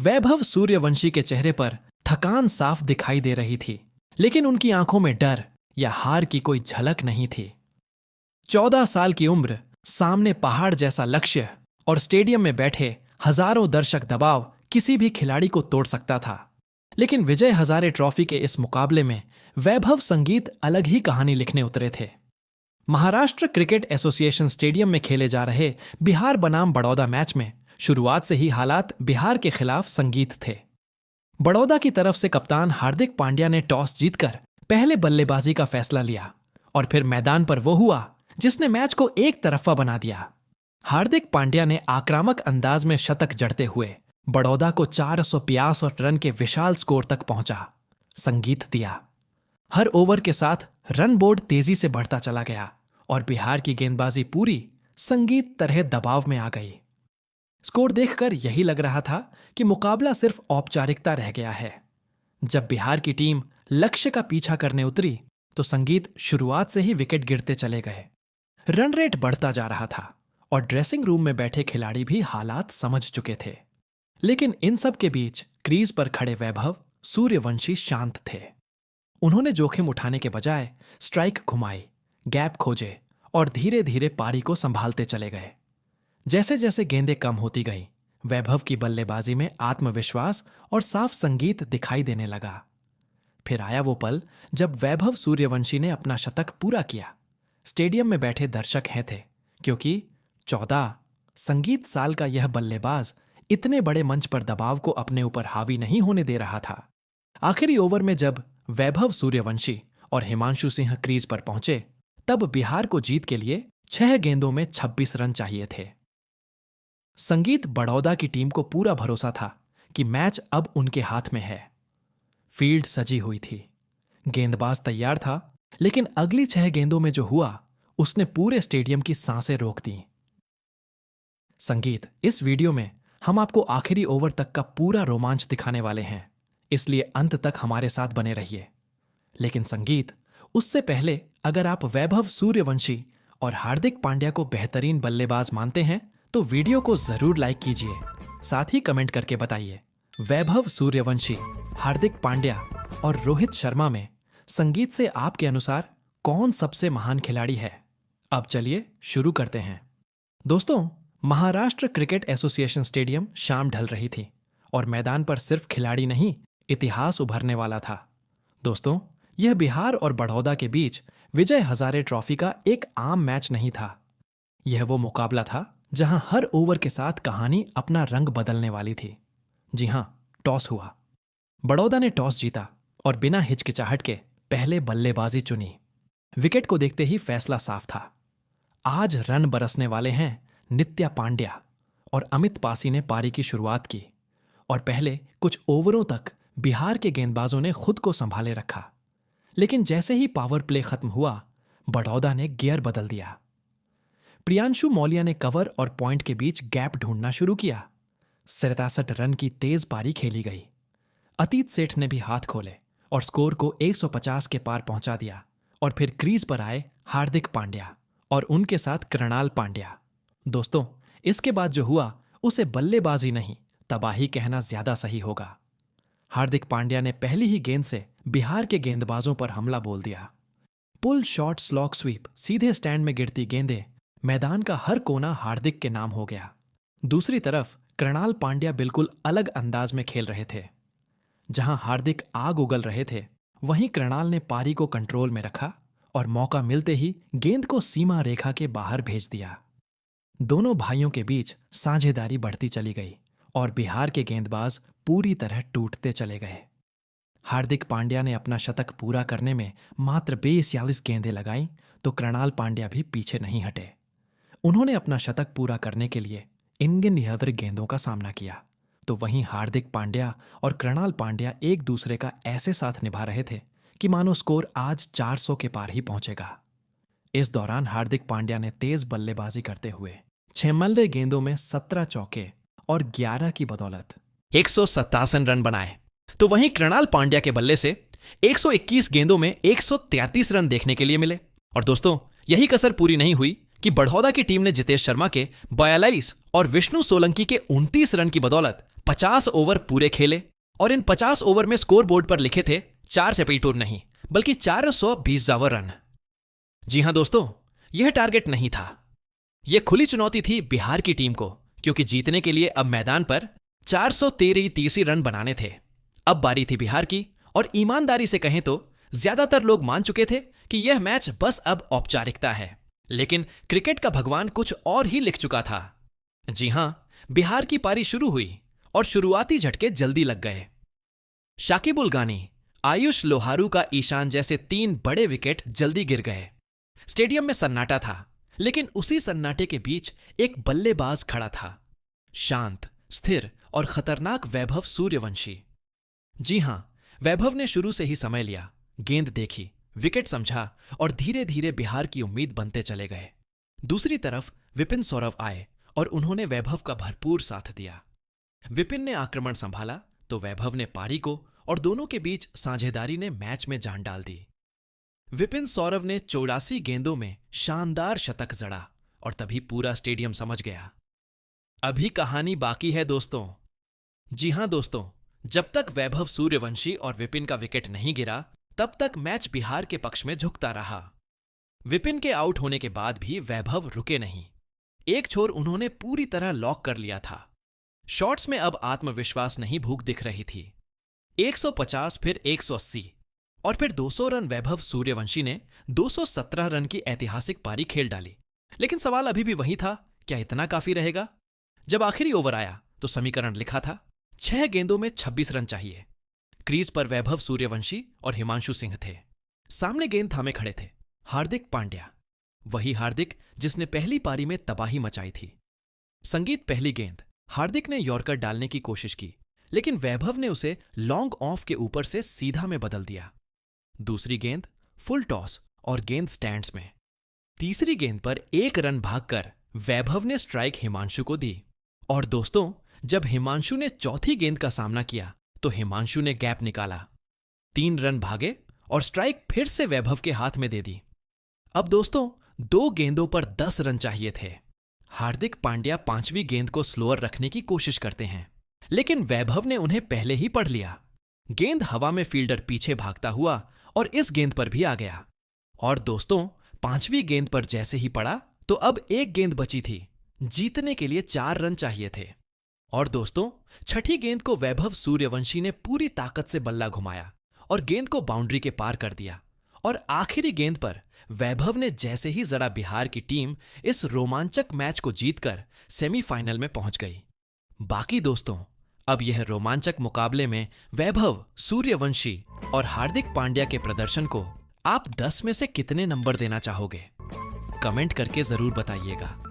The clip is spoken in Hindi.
वैभव सूर्यवंशी के चेहरे पर थकान साफ दिखाई दे रही थी, लेकिन उनकी आंखों में डर या हार की कोई झलक नहीं थी। 14 साल की उम्र, सामने पहाड़ जैसा लक्ष्य और स्टेडियम में बैठे हजारों दर्शक दबाव किसी भी खिलाड़ी को तोड़ सकता था। लेकिन विजय हजारे ट्रॉफी के इस मुकाबले में वैभव संगीत अलग ही कहानी लिखने उतरे थे। महाराष्ट्र क्रिकेट एसोसिएशन स्टेडियम में खेले जा रहे बिहार बनाम बड़ौदा मैच में शुरुआत से ही हालात बिहार के खिलाफ संगीत थे। बड़ौदा की तरफ से कप्तान हार्दिक पांड्या ने टॉस जीतकर पहले बल्लेबाजी का फैसला लिया और फिर मैदान पर वो हुआ जिसने मैच को एक तरफा बना दिया। हार्दिक पांड्या ने आक्रामक अंदाज में शतक जड़ते हुए बड़ौदा को 462 रन के विशाल स्कोर तक पहुंचा संगीत दिया। हर ओवर के साथ रन बोर्ड तेजी से बढ़ता चला गया और बिहार की गेंदबाजी पूरी संगीत तरह दबाव में आ गई। स्कोर देखकर यही लग रहा था कि मुकाबला सिर्फ औपचारिकता रह गया है। जब बिहार की टीम लक्ष्य का पीछा करने उतरी तो संगीत शुरुआत से ही विकेट गिरते चले गए। रन रेट बढ़ता जा रहा था और ड्रेसिंग रूम में बैठे खिलाड़ी भी हालात समझ चुके थे। लेकिन इन सब के बीच क्रीज पर खड़े वैभव सूर्यवंशी शांत थे। उन्होंने जोखिम उठाने के बजाय स्ट्राइक घुमाई, गैप खोजे और धीरे धीरे पारी को संभालते चले गए। जैसे जैसे गेंदें कम होती गईं, वैभव की बल्लेबाजी में आत्मविश्वास और साफ संगीत दिखाई देने लगा। फिर आया वो पल जब वैभव सूर्यवंशी ने अपना शतक पूरा किया। स्टेडियम में बैठे दर्शक हैं थे, क्योंकि 14 संगीत साल का यह बल्लेबाज इतने बड़े मंच पर दबाव को अपने ऊपर हावी नहीं होने दे रहा था। आखिरी ओवर में जब वैभव सूर्यवंशी और हिमांशु सिंह क्रीज पर पहुंचे, तब बिहार को जीत के लिए 6 गेंदों में 26 रन चाहिए थे। संगीत बड़ौदा की टीम को पूरा भरोसा था कि मैच अब उनके हाथ में है। फील्ड सजी हुई थी, गेंदबाज तैयार था, लेकिन अगली 6 गेंदों में जो हुआ उसने पूरे स्टेडियम की सांसें रोक दी। संगीत, इस वीडियो में हम आपको आखिरी ओवर तक का पूरा रोमांच दिखाने वाले हैं, इसलिए अंत तक हमारे साथ बने रहिए। लेकिन संगीत, उससे पहले अगर आप वैभव सूर्यवंशी और हार्दिक पांड्या को बेहतरीन बल्लेबाज मानते हैं तो वीडियो को जरूर लाइक कीजिए। साथ ही कमेंट करके बताइए, वैभव सूर्यवंशी, हार्दिक पांड्या और रोहित शर्मा में संगीत से आपके अनुसार कौन सबसे महान खिलाड़ी है। अब चलिए शुरू करते हैं। दोस्तों, महाराष्ट्र क्रिकेट एसोसिएशन स्टेडियम शाम ढल रही थी और मैदान पर सिर्फ खिलाड़ी नहीं, इतिहास उभरने वाला था। दोस्तों, यह बिहार और बड़ौदा के बीच विजय हजारे ट्रॉफी का एक आम मैच नहीं था। यह वो मुकाबला था जहां हर ओवर के साथ कहानी अपना रंग बदलने वाली थी। जी हां, टॉस हुआ। बड़ौदा ने टॉस जीता और बिना हिचकिचाहट के पहले बल्लेबाजी चुनी। विकेट को देखते ही फैसला साफ था। आज रन बरसने वाले हैं नित्या पांड्या और अमित पासी ने पारी की शुरुआत की और पहले कुछ ओवरों तक बिहार के गेंदबाजों ने खुद को संभाले रखा। लेकिन जैसे ही पावर प्ले खत्म हुआ, बड़ौदा ने गियर बदल दिया। प्रियांशु मौलिया ने कवर और पॉइंट के बीच गैप ढूंढना शुरू किया। 67 रन की तेज पारी खेली गई। अतीत सेठ ने भी हाथ खोले और स्कोर को 150 के पार पहुंचा दिया। और फिर क्रीज पर आए हार्दिक पांड्या और उनके साथ कृणाल पांड्या। दोस्तों, इसके बाद जो हुआ उसे बल्लेबाजी नहीं, तबाही कहना ज्यादा सही होगा। हार्दिक पांड्या ने पहली ही गेंद से बिहार के गेंदबाजों पर हमला बोल दिया। पुल शॉट, स्लॉग स्वीप, सीधे स्टैंड में गिरती गेंदें, मैदान का हर कोना हार्दिक के नाम हो गया। दूसरी तरफ कृणाल पांड्या बिल्कुल अलग अंदाज में खेल रहे थे। जहां हार्दिक आग उगल रहे थे, वहीं कृणाल ने पारी को कंट्रोल में रखा और मौका मिलते ही गेंद को सीमा रेखा के बाहर भेज दिया। दोनों भाइयों के बीच साझेदारी बढ़ती चली गई और बिहार के गेंदबाज पूरी तरह टूटते चले गए। हार्दिक पांड्या ने अपना शतक पूरा करने में मात्र 42 गेंदें लगाईं तो कृणाल पांड्या भी पीछे नहीं हटे। उन्होंने अपना शतक पूरा करने के लिए इनगिनहर गेंदों का सामना किया, तो वहीं हार्दिक पांड्या और कृणाल पांड्या एक दूसरे का ऐसे साथ निभा रहे थे कि मानो स्कोर आज 400 के पार ही पहुंचेगा। इस दौरान हार्दिक पांड्या ने तेज बल्लेबाजी करते हुए 6 गेंदों में 17 चौके और 11 की बदौलत 187 रन बनाए, तो वहीं कृणाल पांड्या के बल्ले से 121 गेंदों में 133 रन देखने के लिए मिले। और दोस्तों, यही कसर पूरी नहीं हुई कि बड़ौदा की टीम ने जितेश शर्मा के 42 और विष्णु सोलंकी के 29 रन की बदौलत 50 ओवर पूरे खेले और इन 50 ओवर में स्कोर बोर्ड पर लिखे थे 472 नहीं बल्कि 420 रन। जी हां दोस्तों, यह टारगेट नहीं था। यह खुली चुनौती थी बिहार की टीम को, क्योंकि जीतने के लिए अब मैदान पर 430 रन बनाने थे। अब बारी थी बिहार की, और ईमानदारी से कहें तो ज्यादातर लोग मान चुके थे कि यह मैच बस अब औपचारिकता है। लेकिन क्रिकेट का भगवान कुछ और ही लिख चुका था। जी हां, बिहार की पारी शुरू हुई और शुरुआती झटके जल्दी लग गए। शाकिब उल गानी, आयुष लोहारू का ईशान जैसे 3 बड़े विकेट जल्दी गिर गए। स्टेडियम में सन्नाटा था, लेकिन उसी सन्नाटे के बीच एक बल्लेबाज खड़ा था, शांत, स्थिर और खतरनाक वैभव सूर्यवंशी। जी हां, वैभव ने शुरू से ही समय लिया, गेंद देखी, विकेट समझा और धीरे धीरे बिहार की उम्मीद बनते चले गए। दूसरी तरफ विपिन सौरव आए और उन्होंने वैभव का भरपूर साथ दिया। विपिन ने आक्रमण संभाला तो वैभव ने पारी को, और दोनों के बीच साझेदारी ने मैच में जान डाल दी। विपिन सौरव ने 84 गेंदों में शानदार शतक जड़ा और तभी पूरा स्टेडियम समझ गया, अभी कहानी बाकी है दोस्तों। जी हां दोस्तों, जब तक वैभव सूर्यवंशी और विपिन का विकेट नहीं गिरा तब तक मैच बिहार के पक्ष में झुकता रहा। विपिन के आउट होने के बाद भी वैभव रुके नहीं। एक छोर उन्होंने पूरी तरह लॉक कर लिया था। शॉट्स में अब आत्मविश्वास नहीं भूख दिख रही थी। 150 फिर 180 और फिर 200 रन वैभव सूर्यवंशी ने 217 रन की ऐतिहासिक पारी खेल डाली। लेकिन सवाल अभी भी वही था, क्या इतना काफी रहेगा? जब आखिरी ओवर आया तो समीकरण लिखा था, 6 गेंदों में 26 रन चाहिए। क्रीज पर वैभव सूर्यवंशी और हिमांशु सिंह थे। सामने गेंद थामे खड़े थे हार्दिक पांड्या, वही हार्दिक जिसने पहली पारी में तबाही मचाई थी। संगीत पहली गेंद हार्दिक ने यॉर्कर डालने की कोशिश की, लेकिन वैभव ने उसे लॉन्ग ऑफ के ऊपर से सीधा में बदल दिया। दूसरी गेंद फुल टॉस और गेंद स्टैंड्स में। तीसरी गेंद पर 1 रन भागकर वैभव ने स्ट्राइक हिमांशु को दी। और दोस्तों, जब हिमांशु ने चौथी गेंद का सामना किया तो हिमांशु ने गैप निकाला, 3 रन भागे और स्ट्राइक फिर से वैभव के हाथ में दे दी। अब दोस्तों, 2 गेंदों पर 10 रन चाहिए थे। हार्दिक पांड्या 5वीं गेंद को स्लोअर रखने की कोशिश करते हैं, लेकिन वैभव ने उन्हें पहले ही पढ़ लिया। गेंद हवा में फील्डर पीछे भागता हुआ और इस गेंद पर भी आ गया। और दोस्तों, 5वीं गेंद पर जैसे ही पड़ा तो अब 1 गेंद बची थी। जीतने के लिए 4 रन चाहिए थे। और दोस्तों, 6ठी गेंद को वैभव सूर्यवंशी ने पूरी ताकत से बल्ला घुमाया और गेंद को बाउंड्री के पार कर दिया। और आखिरी गेंद पर वैभव ने जैसे ही जरा बिहार की टीम इस रोमांचक मैच को जीतकर सेमीफाइनल में पहुंच गई। बाकी दोस्तों, अब यह रोमांचक मुकाबले में वैभव सूर्यवंशी और हार्दिक पांड्या के प्रदर्शन को आप 10 में से कितने नंबर देना चाहोगे? कमेंट करके जरूर बताइएगा।